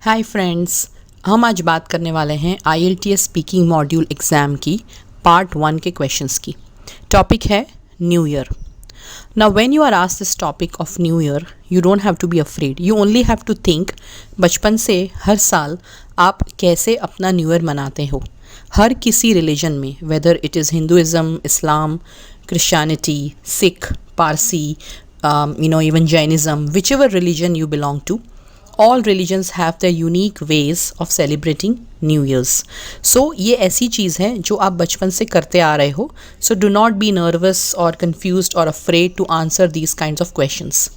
Hi friends, हम आज बात करने वाले हैं IELTS स्पीकिंग मॉड्यूल एग्ज़ाम की पार्ट 1 के क्वेश्चंस की। टॉपिक है new year. Now when you are asked this topic of new year, you don't have to be afraid, you only have to think बचपन से हर साल आप कैसे अपना न्यू ईयर मनाते हो। हर किसी रिलीजन में, whether it is Hinduism, Islam, Christianity, Sikh, Parsi, even Jainism, whichever religion you belong to, all religions have their unique ways of celebrating New Year's. So ये ऐसी चीज़ है जो आप बचपन से करते आ रहे हो. So do not be nervous or confused or afraid to answer these kinds of questions.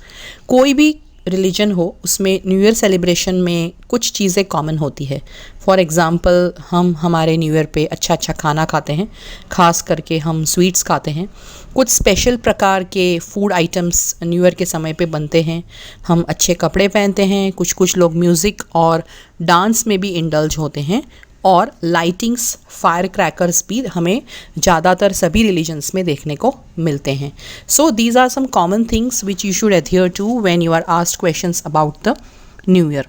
कोई भी रिलीजन हो उसमें न्यू ईयर सेलिब्रेशन में कुछ चीज़ें कॉमन होती है. फॉर एग्ज़ाम्पल हम हमारे न्यू ईयर पे अच्छा अच्छा खाना खाते हैं, ख़ास करके हम स्वीट्स खाते हैं. कुछ स्पेशल प्रकार के फूड आइटम्स न्यू ईयर के समय पे बनते हैं. हम अच्छे कपड़े पहनते हैं. कुछ लोग म्यूज़िक और डांस में भी इंडल्ज होते हैं. और लाइटिंग्स, फायर क्रैकर्स भी हमें ज़्यादातर सभी रिलीजन्स में देखने को मिलते हैं. So these are some common things which you should adhere to when you are asked questions about the new year.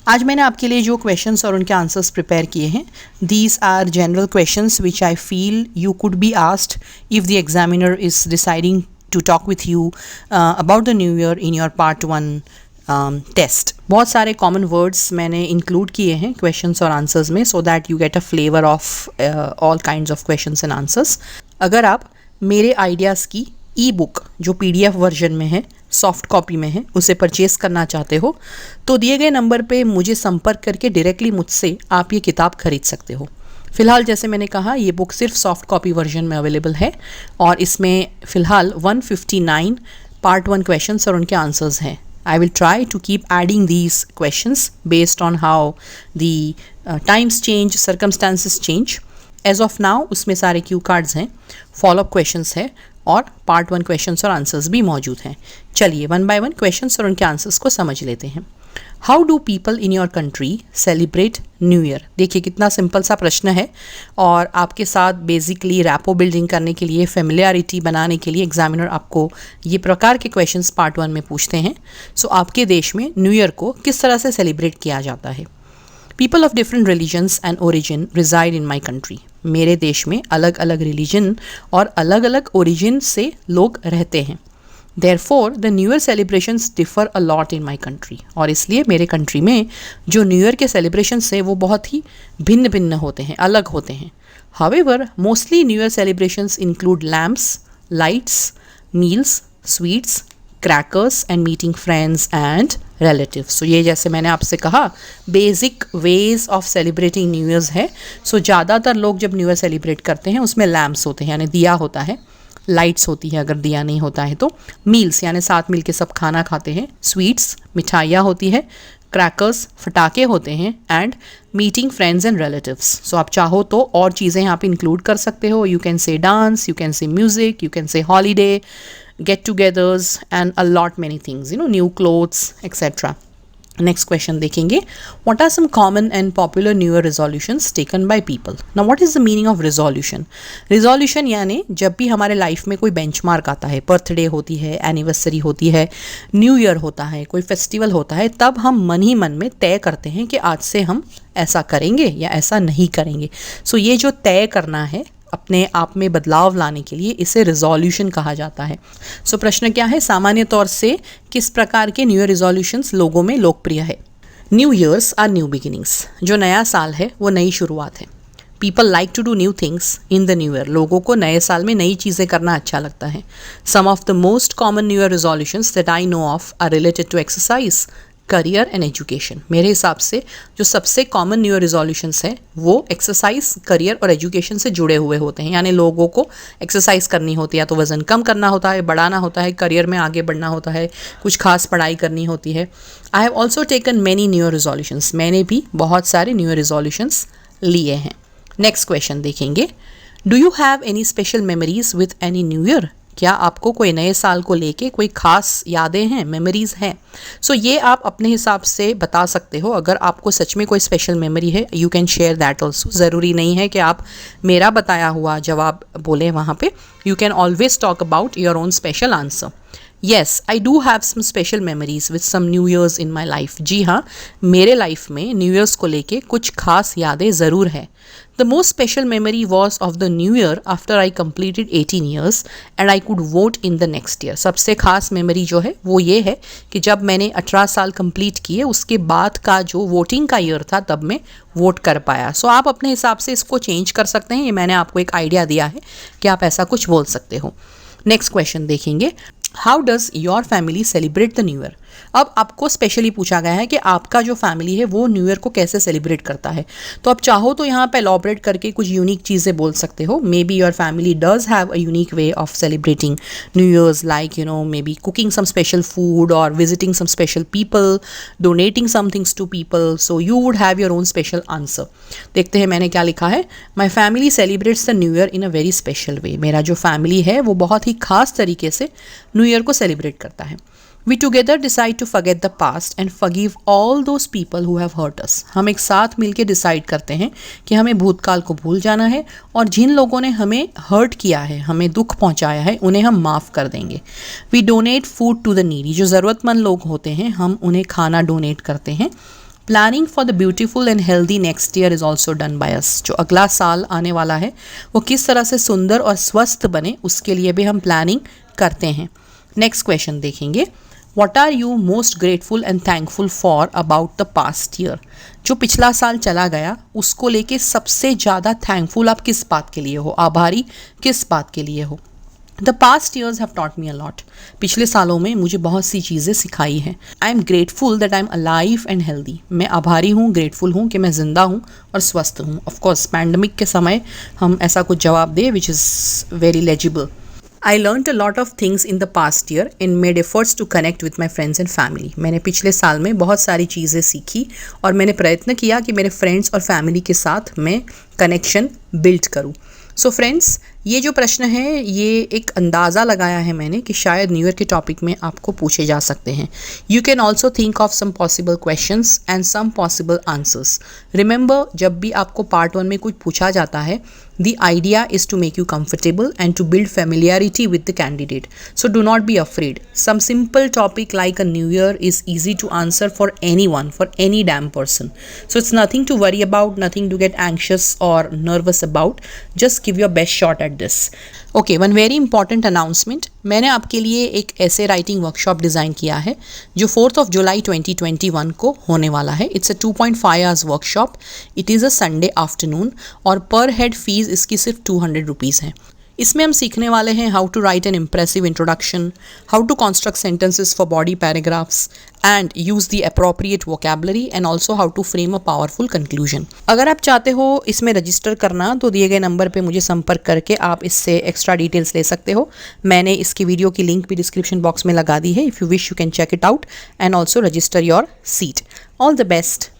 आज मैंने आपके लिए जो क्वेश्चंस और उनके आंसर्स प्रिपेयर किए हैं, these are general questions which I feel you could be asked if the examiner is deciding to talk with you about the new year in your part 1 test. बहुत सारे common words मैंने include किए हैं questions और answers में, so that you get a flavour of all kinds of questions and answers. अगर आप मेरे आइडियाज़ की ई बुक जो PDF वर्जन में है, सॉफ्ट कॉपी में है, उसे परचेज़ करना चाहते हो तो दिए गए नंबर पे मुझे संपर्क करके डायरेक्टली मुझसे आप ये किताब खरीद सकते हो. फ़िलहाल जैसे मैंने कहा, ये बुक सिर्फ सॉफ्ट कॉपी वर्जन में अवेलेबल है और इसमें फ़िलहाल 159 पार्ट 1 क्वेश्चंस और उनके आंसर्स हैं. I will try to keep adding these questions based on how the times change, circumstances change. As of now उसमें सारे क्यू कार्ड्स हैं, फॉलोअप क्वेश्चंस है और पार्ट 1 क्वेश्चंस और आंसर्स भी मौजूद हैं. चलिए वन बाय वन क्वेश्चंस और उनके आंसर्स को समझ लेते हैं. How do people in your country celebrate new year? देखिए कितना सिंपल सा प्रश्न है और आपके साथ बेसिकली रैपो बिल्डिंग करने के लिए, फेमिलियरिटी बनाने के लिए एग्जामिनर आपको ये प्रकार के क्वेश्चंस पार्ट 1 में पूछते हैं. सो आपके देश में न्यू ईयर को किस तरह से सेलिब्रेट किया जाता है? People of different religions and origin reside in my country. मेरे देश में अलग अलग रिलीजन और अलग अलग ओरिजिन से लोग रहते हैं. Therefore, the New Year celebrations differ a lot in my country. और इसलिए मेरे कंट्री में जो न्यू ईयर के सेलिब्रेशंस हैं वो बहुत ही भिन्न भिन्न होते हैं, अलग होते हैं. However, mostly New Year celebrations include lamps, lights, meals, sweets, crackers and meeting friends and relatives. So ये जैसे मैंने आपसे कहा basic ways of celebrating new years है. सो ज़्यादातर लोग जब न्यू ईयर सेलिब्रेट करते हैं उसमें लैम्प्स होते हैं यानी दिया होता है, लाइट्स होती है अगर दिया नहीं होता है तो, मील्स यानी साथ मिल के सब खाना खाते हैं, स्वीट्स मिठाइयाँ होती है, क्रैकर्स फटाके होते हैं and meeting friends and relatives. So आप चाहो तो और चीज़ें यहाँ पे इंक्लूड कर सकते हो. You can say dance, you can say music, you can say holiday, get togethers and a lot many things, new clothes etc. Next question देखेंगे. What are some common and popular New Year resolutions taken by people? Now what is the meaning of resolution? Resolution यानी जब भी हमारे life में कोई benchmark आता है, birthday होती है, एनिवर्सरी होती है, न्यू ईयर होता है, कोई फेस्टिवल होता है, तब हम मन ही मन में तय करते हैं कि आज से हम ऐसा करेंगे या ऐसा नहीं करेंगे. सो ये जो तय करना है अपने आप में बदलाव लाने के लिए, इसे रिजोल्यूशन कहा जाता है. सो प्रश्न क्या है? सामान्य तौर से किस प्रकार के न्यू ईयर रिजोल्यूशंस लोगों में लोकप्रिय है? New years are new beginnings. जो नया साल है वो नई शुरुआत है. People like to do new things in the new year. लोगों को नए साल में नई चीज़ें करना अच्छा लगता है. Some of the most common new year resolutions that I know of are related to exercise, career and education. मेरे हिसाब से जो सबसे कॉमन न्यू ईयर रिजोल्यूशंस हैं वो एक्सरसाइज, करियर और एजुकेशन से जुड़े हुए होते हैं. यानी लोगों को एक्सरसाइज करनी होती है, या तो वज़न कम करना होता है, बढ़ाना होता है, करियर में आगे बढ़ना होता है, कुछ खास पढ़ाई करनी होती है. I have also taken many new year resolutions. मैंने भी बहुत सारे न्यू ईयर रिजोल्यूशंस लिए हैं. नेक्स्ट क्वेश्चन देखेंगे. Do you have any special memories with any new year? क्या आपको कोई नए साल को लेके कोई ख़ास यादें हैं, मेमोरीज़ हैं? सो ये आप अपने हिसाब से बता सकते हो. अगर आपको सच में कोई स्पेशल मेमोरी है, you can share that also. ज़रूरी नहीं है कि आप मेरा बताया हुआ जवाब बोलें वहाँ पे. You can always talk about your own special answer. Yes, I do have some special memories with some new years in my life. जी हाँ, मेरे लाइफ में न्यू ईयर्स को लेके कुछ खास यादें ज़रूर है। The most special memory was of the new year after I completed 18 years and I could vote in the next year. सबसे खास मेमोरी जो है वो ये है कि जब मैंने 18 साल कंप्लीट किए उसके बाद का जो वोटिंग का ईयर था तब मैं वोट कर पाया। सो आप अपने हिसाब से इसको चेंज कर सकते हैं, ये मैंने आपको एक आइडिया दिया है कि आप ऐसा कुछ बोल सकते हो। नेक्स्ट क्वेश्चन देखेंगे, how does your family celebrate the new year. अब आपको स्पेशली पूछा गया है कि आपका जो फैमिली है वो न्यू ईयर को कैसे सेलिब्रेट करता है। तो आप चाहो तो यहाँ पे एलॉबरेट करके कुछ यूनिक चीज़ें बोल सकते हो। Maybe your family does have a unique way of celebrating new years, like maybe cooking some special food और visiting some special people, donating some things to people. So you would have your own special answer. देखते हैं मैंने क्या लिखा है। My family celebrates the new year in a very special way. मेरा जो family है वो बहुत ही खास तरीके से न्यू ईयर को सेलिब्रेट करता है। We together decide to forget the past and forgive all those people who have hurt us. हम एक साथ मिलकर डिसाइड करते हैं कि हमें भूतकाल को भूल जाना है और जिन लोगों ने हमें हर्ट किया है, हमें दुख पहुंचाया है, उन्हें हम माफ़ कर देंगे। We donate food to the needy. जो ज़रूरतमंद लोग होते हैं हम उन्हें खाना डोनेट करते हैं। Planning for the beautiful and healthy next year is also done by us. जो अगला साल आने वाला है वो किस तरह से सुंदर और स्वस्थ बने उसके लिए भी हम प्लानिंग करते हैं। नेक्स्ट क्वेश्चन देखेंगे, What are you most grateful and thankful for about the past year? जो पिछला साल चला गया उसको लेके सबसे ज़्यादा थैंकफुल आप किस बात के लिए हो, आभारी किस बात के लिए हो। The past years have taught me a lot. पिछले सालों में मुझे बहुत सी चीज़ें सिखाई हैं। I am grateful that I am alive and healthy. मैं आभारी हूँ, ग्रेटफुल हूँ कि मैं ज़िंदा हूँ और स्वस्थ हूँ। ऑफकोर्स पैंडमिक के समय हम ऐसा कुछ जवाब दें which is very legible. I learned a lot of things in the past year and made efforts to connect with my friends and family. मैंने पिछले साल में बहुत सारी चीज़ें सीखी और मैंने प्रयत्न किया कि मेरे फ्रेंड्स और फैमिली के साथ मैं कनेक्शन बिल्ड करूँ। सो फ्रेंड्स, ये जो प्रश्न है ये एक अंदाज़ा लगाया है मैंने कि शायद न्यू ईयर के टॉपिक में आपको पूछे जा सकते हैं। You can also think of some possible questions and some possible answers. Remember, जब भी आपको पार्ट 1 में कुछ पूछा जाता है, the idea is to make you comfortable and to build familiarity with the candidate. So do not be afraid. Some simple topic like a new year is easy to answer for anyone, for any damn person. So it's nothing to worry about, nothing to get anxious or nervous about. Just give your best shot at this. Okay, one very important announcement. मैंने आपके लिए एक ऐसे writing workshop design किया है जो 4 जुलाई 2021 को होने वाला है। It's a 2.5 hours workshop. It is a Sunday afternoon और पर हेड फीस इसकी सिर्फ 200 रुपीज़ है। इसमें हम सीखने वाले हैं how to write an impressive introduction, how to construct sentences for body paragraphs and use the appropriate vocabulary and also how to frame a powerful conclusion. अगर आप चाहते हो इसमें रजिस्टर करना तो दिए गए नंबर पे मुझे संपर्क करके आप इससे एक्स्ट्रा डिटेल्स ले सकते हो। मैंने इसकी वीडियो की लिंक भी डिस्क्रिप्शन बॉक्स में लगा दी है। If you wish you can check it out and also register your seat. All the best.